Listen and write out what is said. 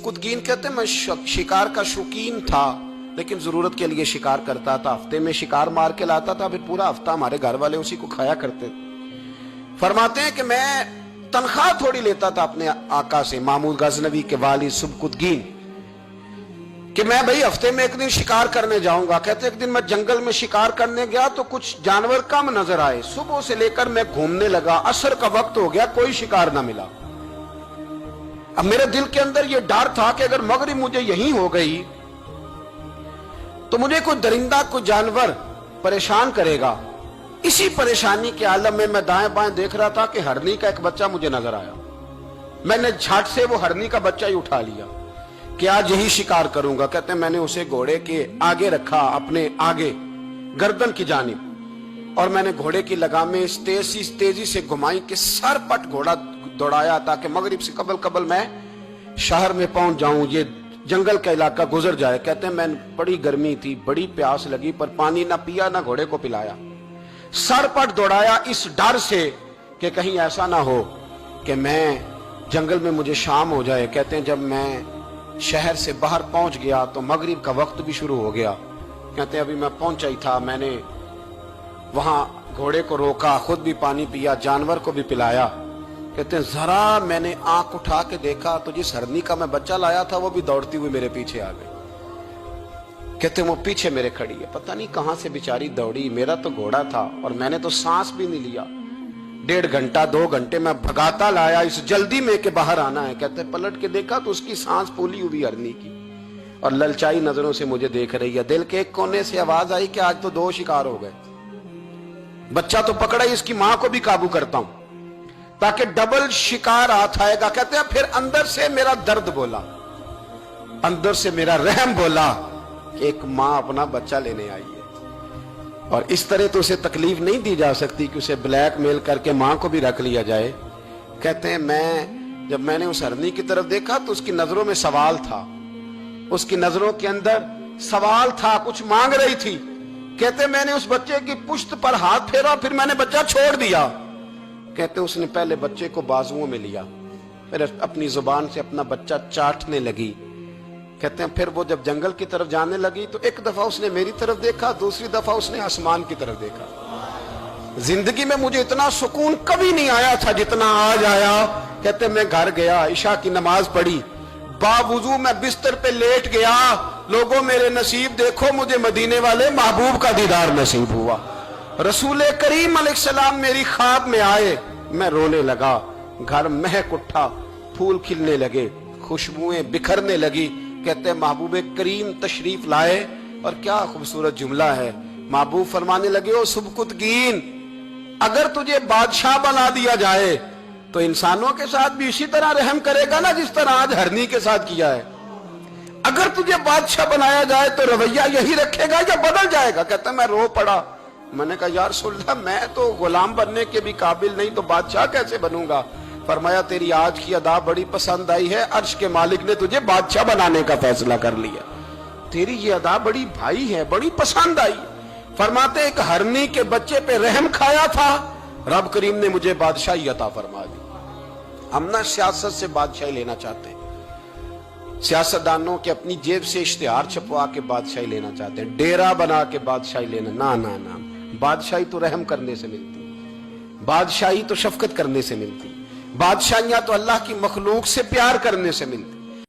सबकुतगीन कहते हैं मैं शिकार का शौकीन था, लेकिन जरूरत के लिए शिकार करता था। हफ्ते में शिकार मार के लाता था, फिर पूरा हफ्ता हमारे घर वाले उसी को खाया करते थे। फरमाते हैं कि मैं तनख्वाह थोड़ी लेता था अपने आका से, महमूद गजनवी के वालिद सबकुतगीन, कि मैं भाई हफ्ते में एक दिन शिकार करने जाऊंगा। कहते एक दिन मैं जंगल में शिकार करने गया तो कुछ जानवर कम नजर आए। सुबह से लेकर मैं घूमने लगा, असर का वक्त हो गया, कोई शिकार ना मिला। अब मेरे दिल के अंदर यह डर था कि अगर मगरिब मुझे यहीं हो गई तो मुझे कोई दरिंदा, कोई जानवर परेशान करेगा। इसी परेशानी के आलम में मैं दाएं बाएं देख रहा था कि हरनी का एक बच्चा मुझे नजर आया। मैंने झट से वो हरनी का बच्चा ही उठा लिया कि आज यही शिकार करूंगा। कहते हैं मैंने उसे घोड़े के आगे रखा, अपने आगे गर्दन की जानिब, और मैंने घोड़े की लगामें इस तेजी से घुमाई कि सर पट घोड़ा दौड़ाया ताकि मगरिब से कबल मैं शहर में पहुंच जाऊं, ये जंगल का इलाका गुजर जाए। कहते हैं मैं बड़ी गर्मी थी, बड़ी प्यास लगी, पर पानी ना पिया ना घोड़े को पिलाया। सर पट दौड़ाया इस डर से कि कहीं ऐसा ना हो कि मैं जंगल में मुझे शाम हो जाए। कहते हैं जब मैं शहर से बाहर पहुंच गया तो मगरिब का वक्त भी शुरू हो गया। कहते हैं अभी मैं पहुंचा ही था, मैंने वहां घोड़े को रोका, खुद भी पानी पिया, जानवर को भी पिलाया। कहते हैं जरा मैंने आंख उठा के देखा तो जिस हरनी का मैं बच्चा लाया था वो भी दौड़ती हुई मेरे पीछे आ गई। कहते हैं वो पीछे मेरे खड़ी है, पता नहीं कहां से बेचारी दौड़ी। मेरा तो घोड़ा था और मैंने तो सांस भी नहीं लिया। 1.5 घंटा 2 घंटे मैं भगाता लाया इस जल्दी में कि बाहर आना है। कहते हैं पलट के देखा तो उसकी सांस फूली हुई हरनी की और ललचाई नजरों से मुझे देख रही है। दिल के एक कोने से आवाज आई कि आज तो 2 शिकार हो गए। बच्चा तो पकड़ा ही, इसकी मां को भी काबू करता हूं ताकि डबल शिकार हाथ आएगा। कहते हैं फिर अंदर से मेरा दर्द बोला, अंदर से मेरा रहम बोला कि एक मां अपना बच्चा लेने आई है और इस तरह तो उसे तकलीफ नहीं दी जा सकती कि उसे ब्लैकमेल करके मां को भी रख लिया जाए। कहते हैं जब मैंने उस हरनी की तरफ देखा तो उसकी नजरों में सवाल था, उसकी नजरों के अंदर सवाल था, कुछ मांग रही थी। कहते मैंने उस बच्चे की पुश्त पर हाथ फेरा, फिर मैंने बच्चा छोड़ दिया। कहते उसने पहले बच्चे को बाजुओं में लिया, फिर अपनी जुबान से अपना बच्चा चाटने लगी। कहते हैं फिर वो जब जंगल की तरफ जाने लगी तो एक दफा उसने मेरी तरफ देखा, दूसरी दफा उसने आसमान की तरफ देखा। जिंदगी में मुझे इतना सुकून कभी नहीं आया था जितना आज आया। कहते मैं घर गया, इशा की नमाज पढ़ी, बावुजू मैं बिस्तर पे लेट गया। लोगों मेरे नसीब देखो, मुझे मदीने वाले महबूब का दीदार नसीब हुआ। रसूल करीम अलैहिस्सलाम मेरी ख्वाब में आए, मैं रोने लगा। घर महक उठा, फूल खिलने लगे, खुशबुएं बिखरने लगी। कहते महबूब करीम तशरीफ लाए और क्या खूबसूरत जुमला है। महबूब फरमाने लगे ओ सबकुतगीन, अगर तुझे बादशाह बना दिया जाए तो इंसानों के साथ भी इसी तरह रहम करेगा ना जिस तरह आज हरनी के साथ किया है। अगर तुझे बादशाह बनाया जाए तो रवैया यही रखेगा या बदल जाएगा। कहता मैं रो पड़ा। मैंने कहा यार रसूलल्लाह मैं तो गुलाम बनने के भी काबिल नहीं, तो बादशाह कैसे बनूंगा। फरमाया तेरी आज की अदा बड़ी पसंद आई है, अर्श के मालिक ने तुझे बादशाह बनाने का फैसला कर लिया। तेरी ये अदा बड़ी भाई है, बड़ी पसंद आई। फरमाते एक हरनी के बच्चे पे रहम खाया था, रब करीम ने मुझे बादशाही अता फरमा दी। हम ना सियासत से बादशाही लेना चाहते, सियासतदानों के अपनी जेब से इश्तिहार छपवा के बादशाही लेना चाहते हैं, डेरा बना के बादशाही लेना। ना ना ना, बादशाही तो रहम करने से मिलती, बादशाही तो शफकत करने से मिलती, बादशाहियां तो अल्लाह की मखलूक से प्यार करने से मिलती।